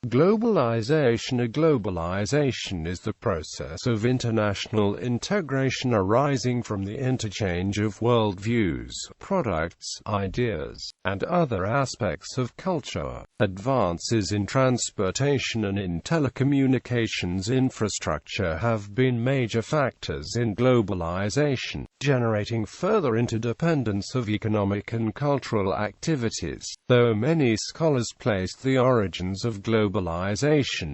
Globalization. A globalization is the process of international integration arising from the interchange of worldviews, products, ideas, and other aspects of culture. Advances in transportation and in telecommunications infrastructure have been major factors in globalization, generating further interdependence of economic and cultural activities, though many scholars place the origins of globalization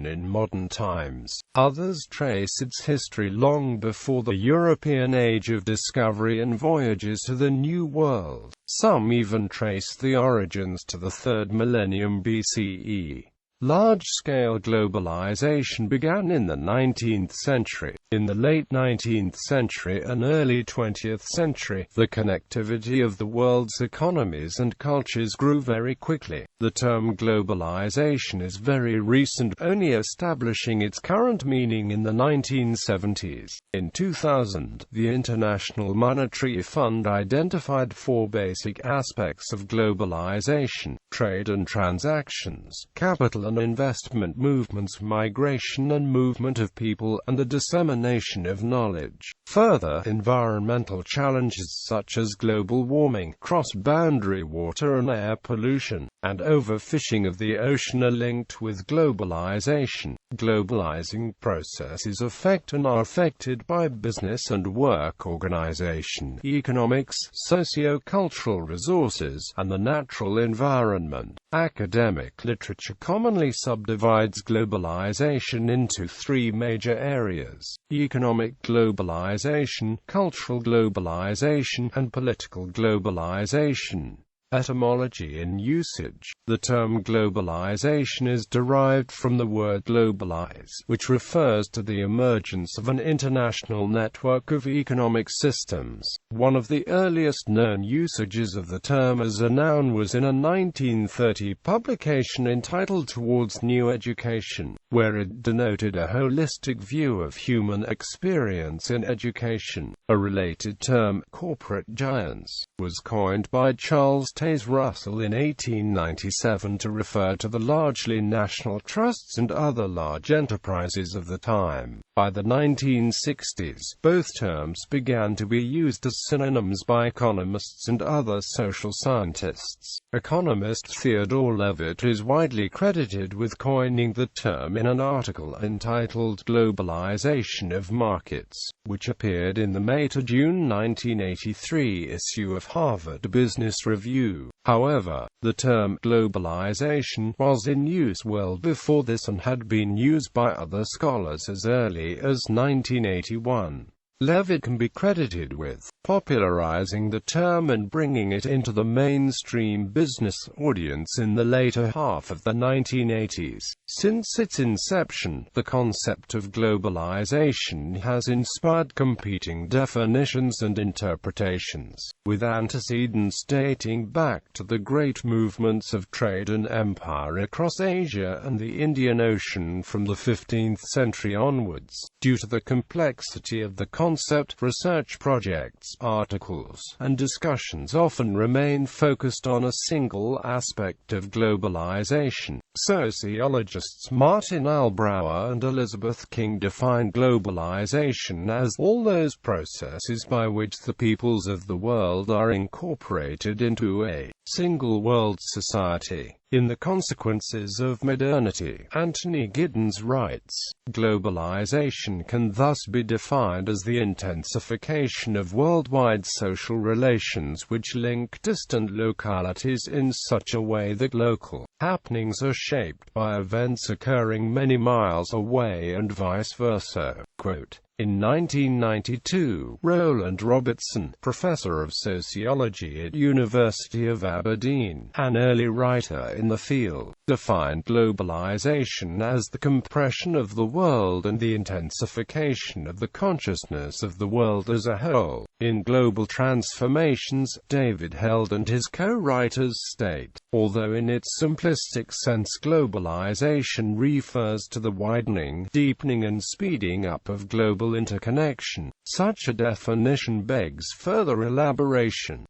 in modern times. Others trace its history long before the European age of discovery and voyages to the New World. Some even trace the origins to the 3rd millennium BCE. Large-scale globalization began in the 19th century. In the late 19th century and early 20th century, the connectivity of the world's economies and cultures grew very quickly. The term globalization is very recent, only establishing its current meaning in the 1970s. In 2000, the International Monetary Fund identified 4 basic aspects of globalization: trade and transactions, capital and investment movements, migration and movement of people, and the dissemination of knowledge. Further, environmental challenges such as global warming, cross-boundary water and air pollution, and overfishing of the ocean are linked with globalization. Globalizing processes affect and are affected by business and work organization, economics, socio-cultural resources, and the natural environment. Academic literature commonly subdivides globalization into 3 major areas: economic globalization, cultural globalization, and political globalization. Etymology and usage. The term globalization is derived from the word globalize, which refers to the emergence of an international network of economic systems. One of the earliest known usages of the term as a noun was in a 1930 publication entitled Towards New Education, where it denoted a holistic view of human experience in education. A related term, corporate giants, was coined by Charles Taze Russell in 1897 to refer to the largely national trusts and other large enterprises of the time. By the 1960s, both terms began to be used as synonyms by economists and other social scientists. Economist Theodore Levitt is widely credited with coining the term in an article entitled Globalization of Markets, which appeared in the May to June 1983 issue of Harvard Business Review. However, the term globalization was in use well before this and had been used by other scholars as early as 1981. Levitt can be credited with popularizing the term and bringing it into the mainstream business audience in the later half of the 1980s. Since its inception, the concept of globalization has inspired competing definitions and interpretations, with antecedents dating back to the great movements of trade and empire across Asia and the Indian Ocean from the 15th century onwards. Due to the complexity of the concept, research projects, articles, and discussions often remain focused on a single aspect of globalization. Sociologists Martin Albrower and Elizabeth King define globalization as all those processes by which the peoples of the world are incorporated into a single world society. In The Consequences of Modernity, Anthony Giddens writes, globalization can thus be defined as the intensification of worldwide social relations which link distant localities in such a way that local happenings are shaped by events occurring many miles away and vice versa. Quote, in 1992, Roland Robertson, professor of sociology at University of Aberdeen, an early writer in the field, defined globalization as the compression of the world and the intensification of the consciousness of the world as a whole. In Global Transformations, David Held and his co-writers state, although in its simplistic sense globalization refers to the widening, deepening and speeding up of global interconnection, such a definition begs further elaboration.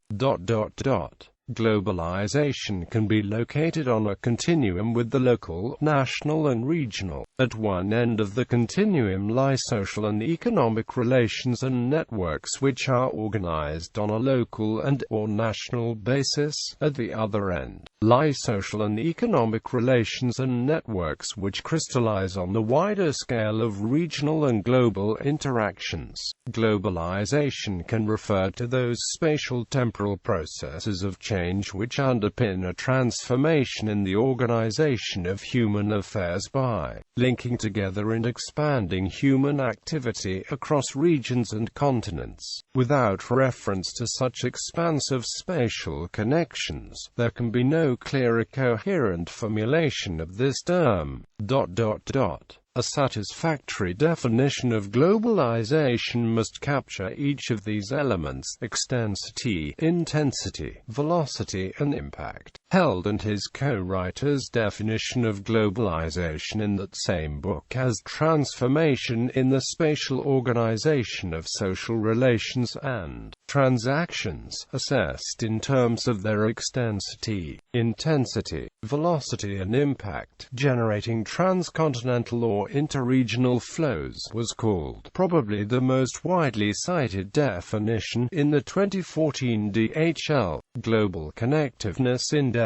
Globalization can be located on a continuum with the local, national and regional. At one end of the continuum lie social and economic relations and networks which are organized on a local and/or national basis. At the other end lie social and economic relations and networks which crystallize on the wider scale of regional and global interactions. Globalization can refer to those spatial temporal processes of change which underpin a transformation in the organization of human affairs by linking together and expanding human activity across regions and continents. Without reference to such expansive spatial connections, there can be no clear coherent formulation of this term. A satisfactory definition of globalization must capture each of these elements: extensity, intensity, velocity, and impact. Held and his co-writer's definition of globalization in that same book as transformation in the spatial organization of social relations and transactions, assessed in terms of their extensity, intensity, velocity and impact, generating transcontinental or interregional flows, was called probably the most widely cited definition in the 2014 DHL Global Connectiveness Index.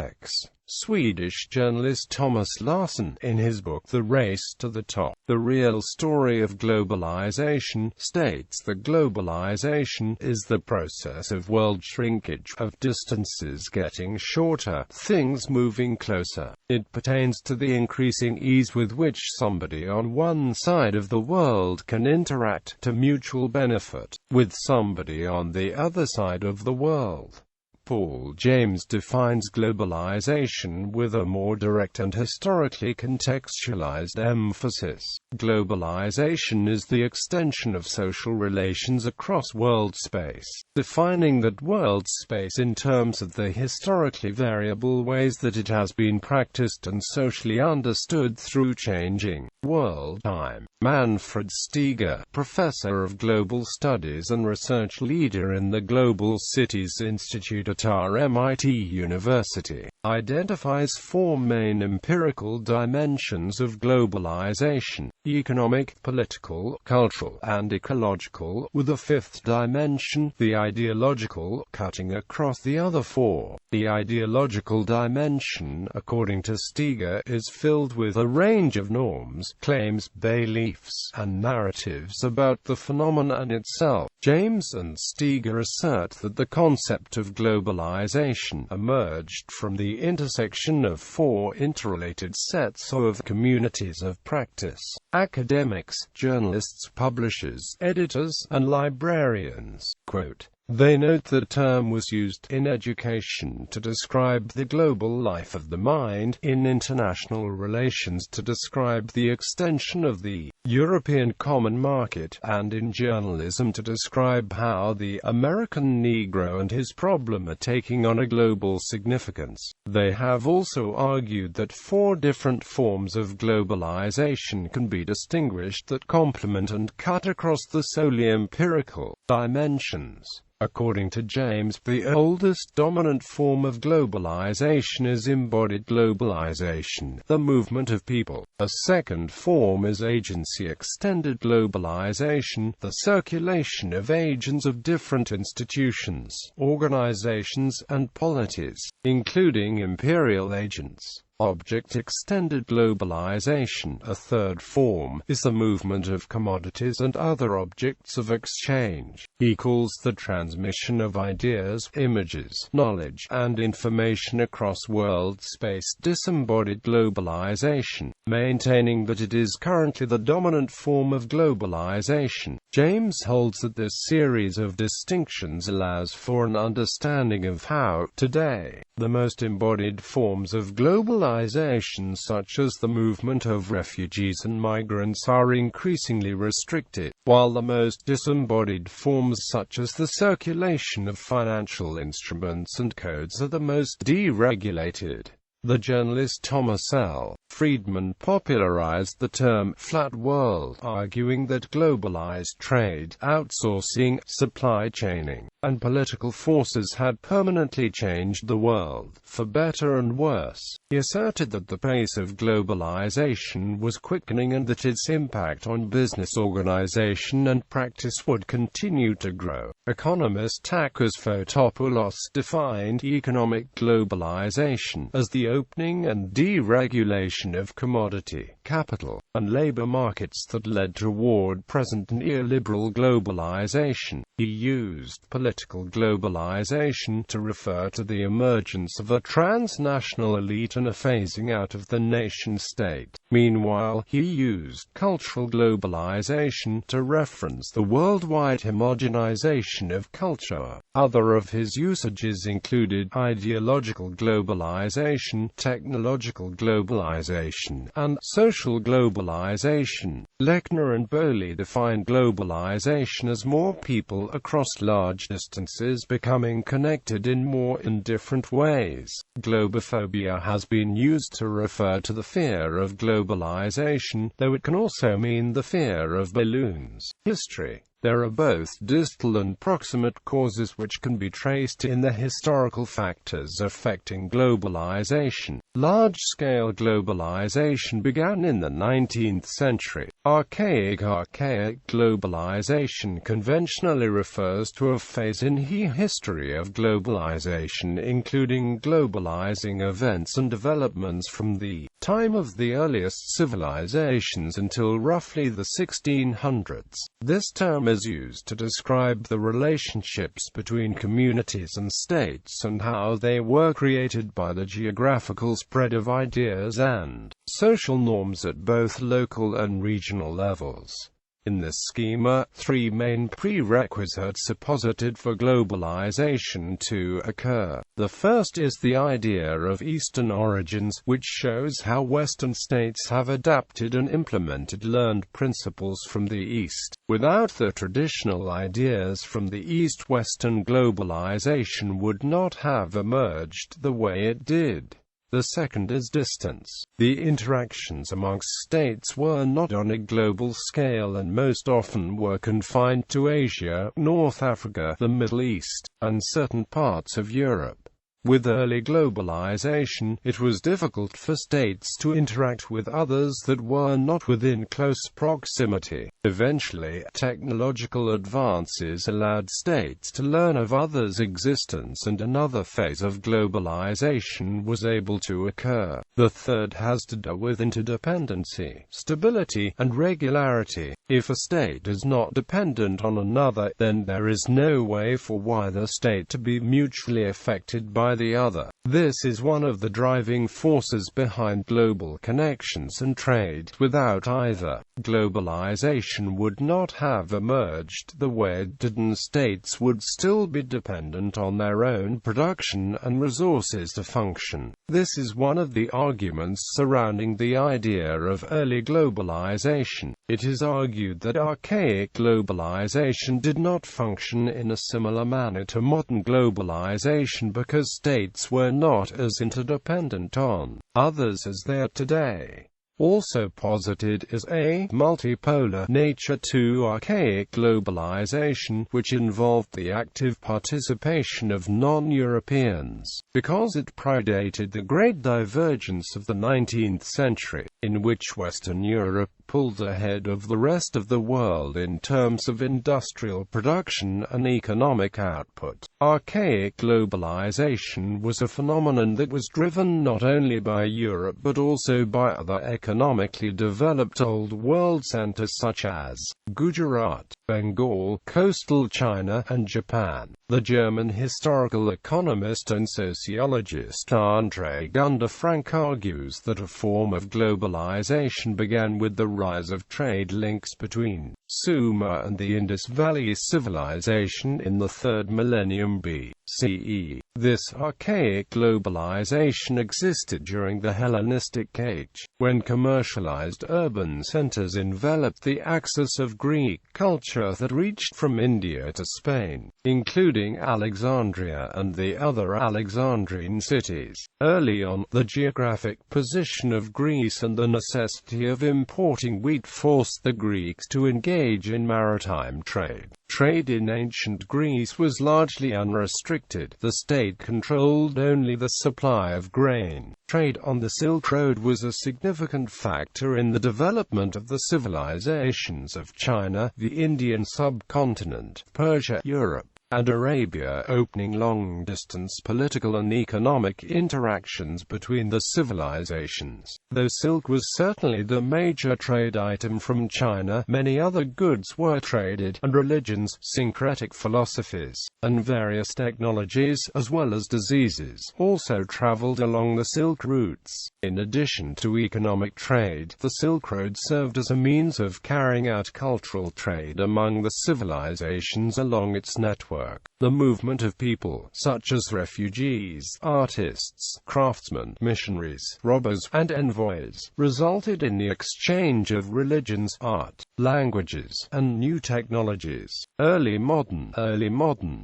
Swedish journalist Thomas Larsson, in his book The Race to the Top, The Real Story of Globalization, states that globalization is the process of world shrinkage, of distances getting shorter, things moving closer. It pertains to the increasing ease with which somebody on one side of the world can interact, to mutual benefit, with somebody on the other side of the world. Paul James defines globalization with a more direct and historically contextualized emphasis. Globalization is the extension of social relations across world space, defining that world space in terms of the historically variable ways that it has been practiced and socially understood through changing world time. Manfred Steger, professor of global studies and research leader in the Global Cities Institute at MIT University, identifies four main empirical dimensions of globalization: economic, political, cultural, and ecological, with a fifth dimension, the ideological, cutting across the other four. The ideological dimension, according to Steger, is filled with a range of norms, claims, beliefs, and narratives about the phenomenon itself. James and Steger assert that the concept of globalization emerged from the intersection of four interrelated sets of communities of practice: academics, journalists, publishers, editors, and librarians. Quote, they note that the term was used in education to describe the global life of the mind, in international relations to describe the extension of the European common market, and in journalism to describe how the American Negro and his problem are taking on a global significance. They have also argued that four different forms of globalization can be distinguished that complement and cut across the solely empirical dimensions. According to James, the oldest dominant form of globalization is embodied globalization, the movement of people. A second form is agency-extended globalization, the circulation of agents of different institutions, organizations, and polities, including imperial agents. Object-extended globalization, a third form, is the movement of commodities and other objects of exchange. He calls the transmission of ideas, images, knowledge, and information across world space disembodied globalization, maintaining that it is currently the dominant form of globalization. James holds that this series of distinctions allows for an understanding of how, today, the most embodied forms of globalization, such as the movement of refugees and migrants, are increasingly restricted, while the most disembodied forms, such as the circulation of financial instruments and codes, are the most deregulated. The journalist Thomas L. Friedman popularized the term "flat world," arguing that globalized trade, outsourcing, supply chaining, and political forces had permanently changed the world, for better and worse. He asserted that the pace of globalization was quickening and that its impact on business organization and practice would continue to grow. Economist Takis Fotopoulos defined economic globalization as the opening and deregulation of commodity, capital, and labor markets that led toward present neoliberal globalization. He used political globalization to refer to the emergence of a transnational elite and a phasing out of the nation-state. Meanwhile, he used cultural globalization to reference the worldwide homogenization of culture. Other of his usages included ideological globalization, technological globalization, and social globalization. Lechner and Bowley defined globalization as more people across large distances becoming connected in more indifferent ways. Globophobia has been used to refer to the fear of globalization, though it can also mean the fear of balloons. History. There are both distal and proximate causes which can be traced in the historical factors affecting globalization. Large-scale globalization began in the 19th century. Archaic globalization conventionally refers to a phase in the history of globalization including globalizing events and developments from the time of the earliest civilizations until roughly the 1600s. This term is used to describe the relationships between communities and states and how they were created by the geographical spread of ideas and social norms at both local and regional levels. In this schema, three main prerequisites are posited for globalization to occur. The first is the idea of Eastern origins, which shows how Western states have adapted and implemented learned principles from the East. Without the traditional ideas from the East, Western globalization would not have emerged the way it did. The second is distance. The interactions amongst states were not on a global scale and most often were confined to Asia, North Africa, the Middle East, and certain parts of Europe. With early globalization, it was difficult for states to interact with others that were not within close proximity. Eventually, technological advances allowed states to learn of others' existence and another phase of globalization was able to occur. The third has to do with interdependency, stability, and regularity. If a state is not dependent on another, then there is no way for either state to be mutually affected by the other. This is one of the driving forces behind global connections and trade. Without either, globalization would not have emerged the way it did and states would still be dependent on their own production and resources to function. This is one of the arguments surrounding the idea of early globalization. It is argued that archaic globalization did not function in a similar manner to modern globalization because states were not as interdependent on others as they are today. Also posited is a multipolar nature to archaic globalization, which involved the active participation of non-Europeans, because it predated the Great Divergence of the 19th century, in which Western Europe pulled ahead of the rest of the world in terms of industrial production and economic output. Archaic globalization was a phenomenon that was driven not only by Europe but also by other economically developed Old World centers such as Gujarat, Bengal, coastal China, and Japan. The German historical economist and sociologist André Gunder Frank argues that a form of globalization began with the rise of trade links between Sumer and the Indus Valley Civilization in the 3rd millennium BCE. This archaic globalization existed during the Hellenistic Age, when commercialized urban centers enveloped the axis of Greek culture that reached from India to Spain, including Alexandria and the other Alexandrine cities. Early on, the geographic position of Greece and the necessity of importing wheat forced the Greeks to engage in maritime trade. Trade in ancient Greece was largely unrestricted. The state controlled only the supply of grain. Trade on the Silk Road was a significant factor in the development of the civilizations of China, the Indian subcontinent, Persia, Europe, and Arabia, opening long-distance political and economic interactions between the civilizations. Though silk was certainly the major trade item from China, many other goods were traded, and religions, syncretic philosophies, and various technologies, as well as diseases, also traveled along the Silk routes. In addition to economic trade, the Silk Road served as a means of carrying out cultural trade among the civilizations along its network. The movement of people, such as refugees, artists, craftsmen, missionaries, robbers, and envoys, resulted in the exchange of religions, art, languages, and new technologies. Early modern,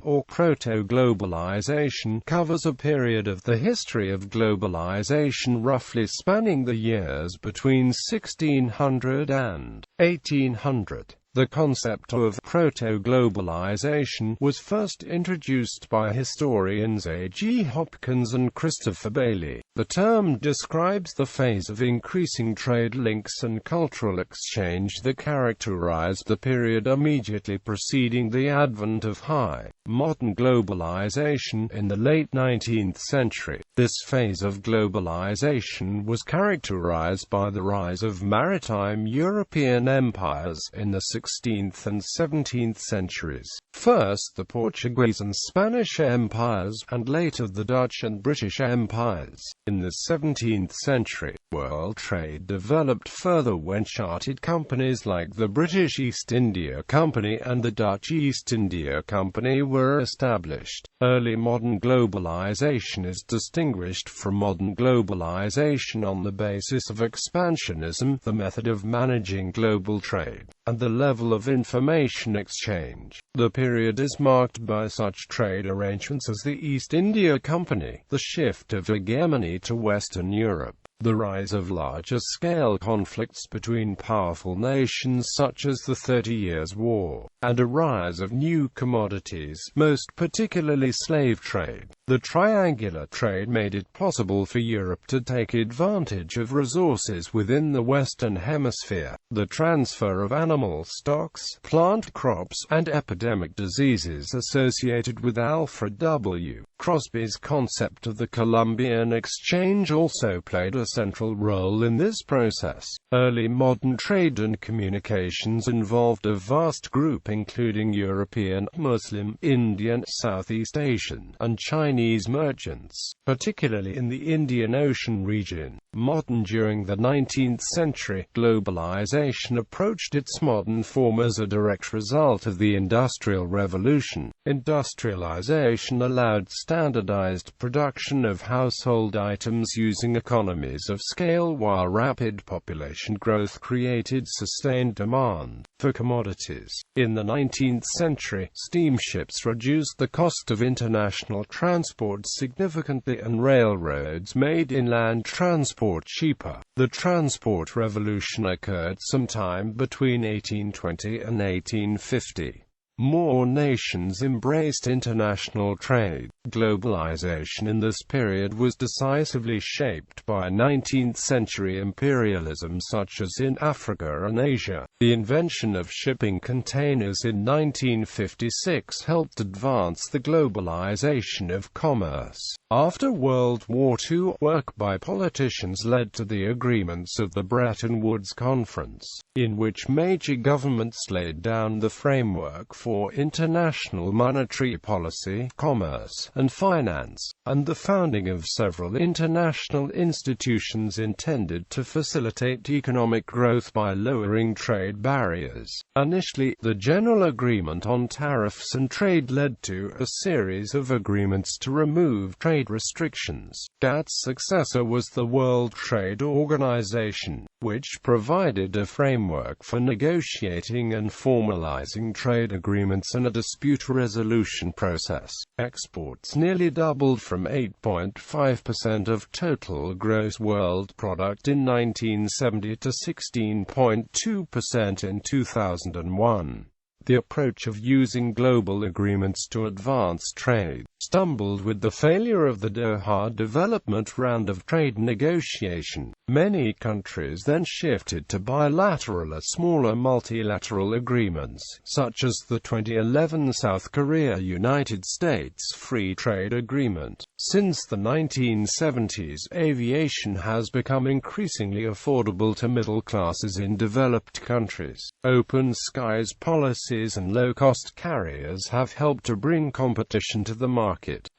or proto-globalization, covers a period of the history of globalization roughly spanning the years between 1600 and 1800. The concept of proto-globalization was first introduced by historians A. G. Hopkins and Christopher Bailey. The term describes the phase of increasing trade links and cultural exchange that characterized the period immediately preceding the advent of high, modern globalization in the late 19th century. This phase of globalization was characterized by the rise of maritime European empires in the 16th and 17th centuries. First the Portuguese and Spanish empires, and later the Dutch and British empires. In the 17th century, world trade developed further when chartered companies like the British East India Company and the Dutch East India Company were established. Early modern globalization is distinguished from modern globalization on the basis of expansionism, the method of managing global trade, and the level of information exchange. The period is marked by such trade arrangements as the East India Company, the shift of hegemony to Western Europe, the rise of larger-scale conflicts between powerful nations such as the 30 Years' War, and a rise of new commodities, most particularly slave trade. The triangular trade made it possible for Europe to take advantage of resources within the Western Hemisphere. The transfer of animal stocks, plant crops, and epidemic diseases associated with Alfred W. Crosby's concept of the Columbian Exchange also played a central role in this process. Early modern trade and communications involved a vast group including European, Muslim, Indian, Southeast Asian, and Chinese merchants, particularly in the Indian Ocean region. Modern during the 19th century, globalization approached its modern form as a direct result of the Industrial Revolution. Industrialization allowed standardized production of household items using economies of scale, while rapid population growth created sustained demand for commodities. In the 19th century, steamships reduced the cost of international transport significantly, and railroads made inland transport cheaper. The transport revolution occurred sometime between 1820 and 1850. More nations embraced international trade. Globalization in this period was decisively shaped by 19th-century imperialism such as in Africa and Asia. The invention of shipping containers in 1956 helped advance the globalization of commerce. After World War II, work by politicians led to the agreements of the Bretton Woods Conference, in which major governments laid down the framework for for international monetary policy, commerce, and finance, and the founding of several international institutions intended to facilitate economic growth by lowering trade barriers. Initially, the General Agreement on Tariffs and Trade led to a series of agreements to remove trade restrictions. GATT's successor was the World Trade Organization, which provided a framework for negotiating and formalizing trade agreements and a dispute resolution process. Exports nearly doubled from 8.5% of total gross world product in 1970 to 16.2% in 2001. The approach of using global agreements to advance trade stumbled with the failure of the Doha development round of trade negotiation. Many countries then shifted to bilateral or smaller multilateral agreements, such as the 2011 South Korea-United States Free Trade Agreement. Since the 1970s, aviation has become increasingly affordable to middle classes in developed countries. Open skies policies and low-cost carriers have helped to bring competition to the market.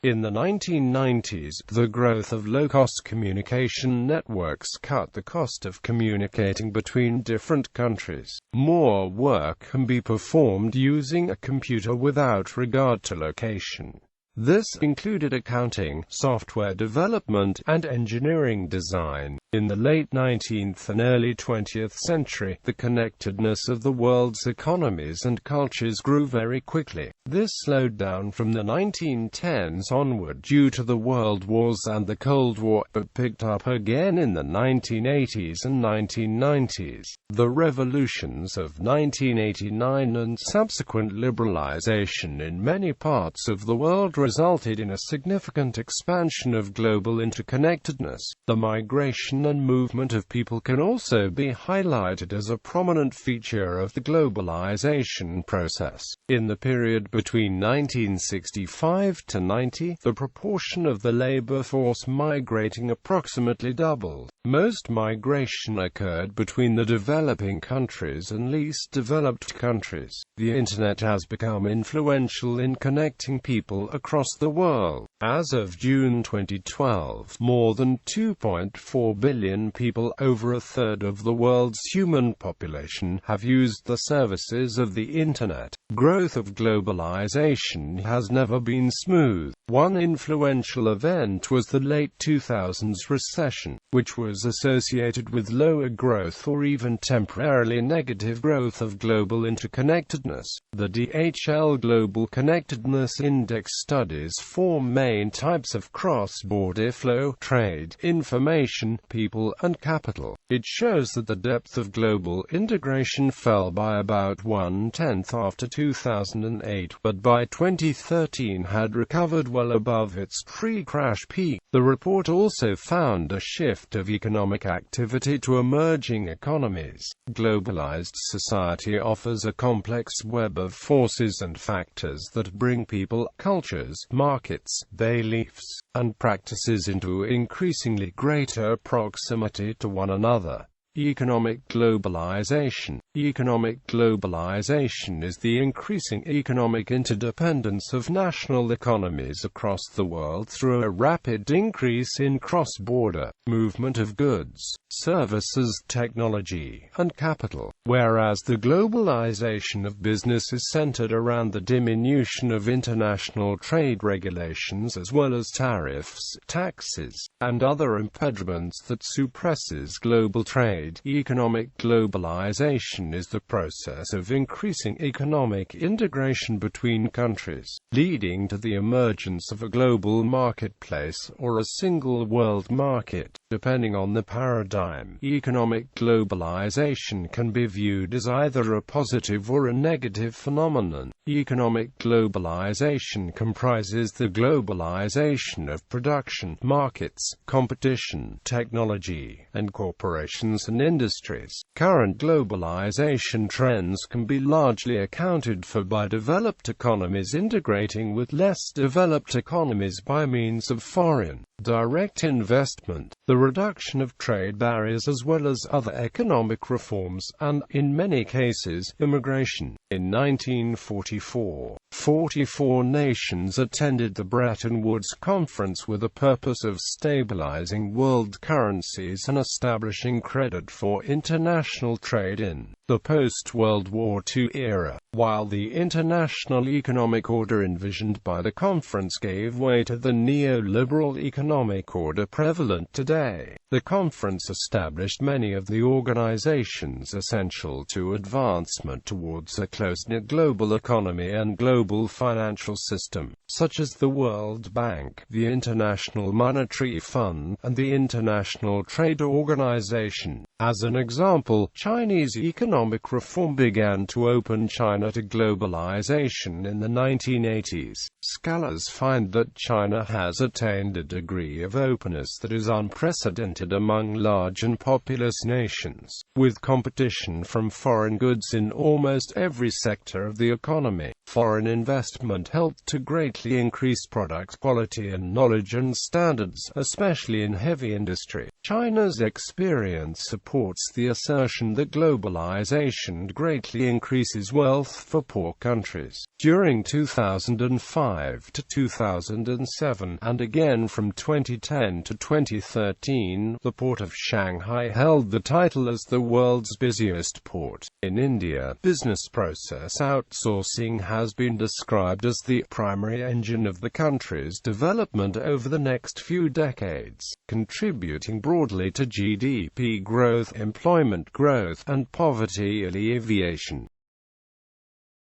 In the 1990s, the growth of low-cost communication networks cut the cost of communicating between different countries. More work can be performed using a computer without regard to location. This included accounting, software development, and engineering design. In the late 19th and early 20th century, the connectedness of the world's economies and cultures grew very quickly. This slowed down from the 1910s onward due to the World Wars and the Cold War, but picked up again in the 1980s and 1990s. The revolutions of 1989 and subsequent liberalization in many parts of the world resulted in a significant expansion of global interconnectedness. The migration and movement of people can also be highlighted as a prominent feature of the globalization process. In the period between 1965 to 90, the proportion of the labor force migrating approximately doubled. Most migration occurred between the developing countries and least developed countries. The Internet has become influential in connecting people across the world. As of June 2012, more than 2.4 billion people, over a third of the world's human population, have used the services of the Internet. Growth of globalization has never been smooth. One influential event was the late 2000s recession, which was associated with lower growth or even temporarily negative growth of global interconnectedness. The DHL Global Connectedness Index studies four main types of cross-border flow: trade, information, people, and capital. It shows that the depth of global integration fell by about 1/10 after 2008, but by 2013 had recovered well above its pre-crash peak. The report also found a shift of economic activity to emerging economies. Globalized society offers a complex web of forces and factors that bring people, cultures, markets, beliefs, and practices into increasingly greater proximity to one another. Economic globalization. Economic globalization is the increasing economic interdependence of national economies across the world through a rapid increase in cross-border movement of goods, services, technology, and capital, whereas the globalization of business is centered around the diminution of international trade regulations as well as tariffs, taxes, and other impediments that suppresses global trade. Economic globalization is the process of increasing economic integration between countries, leading to the emergence of a global marketplace or a single world market. Depending on the paradigm, economic globalization can be viewed as either a positive or a negative phenomenon. Economic globalization comprises the globalization of production, markets, competition, technology, and corporations and industries. Current globalization trends can be largely accounted for by developed economies integrating with less developed economies by means of foreign direct investment, the reduction of trade barriers as well as other economic reforms, and, in many cases, immigration. In 1944, 44 nations attended the Bretton Woods Conference with the purpose of stabilizing world currencies and establishing credit for international trade in the post-World War II era. While the international economic order envisioned by the conference gave way to the neoliberal economic order prevalent today, the conference established many of the organizations essential to advancement towards a close-knit global economy and global financial system, such as the World Bank, the International Monetary Fund, and the International Trade Organization. As an example, Chinese economic reform began to open China to globalization in the 1980s. Scholars find that China has attained a degree of openness that is unprecedented among large and populous nations, with competition from foreign goods in almost every sector of the economy. Foreign investment helped to greatly increase product quality and knowledge and standards, especially in heavy industry. China's experience supports the assertion that globalization greatly increases wealth for poor countries. During 2005 to 2007, and again from 2010 to 2013, the port of Shanghai held the title as the world's busiest port. In India, business process outsourcing has been described as the primary engine of the country's development over the next few decades, contributing broadly to GDP growth, employment growth, and poverty alleviation.